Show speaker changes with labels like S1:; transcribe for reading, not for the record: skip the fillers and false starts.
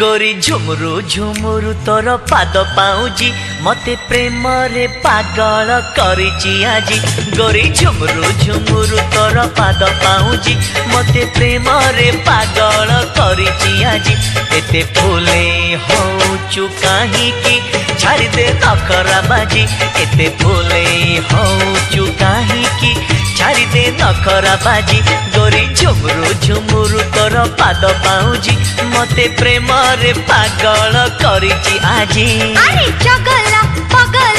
S1: गोरी झुमुरु झुमुरु तोर पाद पाउजी मते प्रेम रे पागल करिची आजी। गोरी झुमुरु झुमुरु तोर पाद पाउजी मते प्रेम रे पागल करिची आजी। एते फूले होचु काहीकि छाड़ी दे नखरा बाजी। एते फूले होचु काहीकि छाड़ी दे नखरा बाजी। गोरी झुमुरु झुमुरु तोर पाद पाउजी मते प्रेम रे पागल करिची आजी।
S2: अरे चगला पगला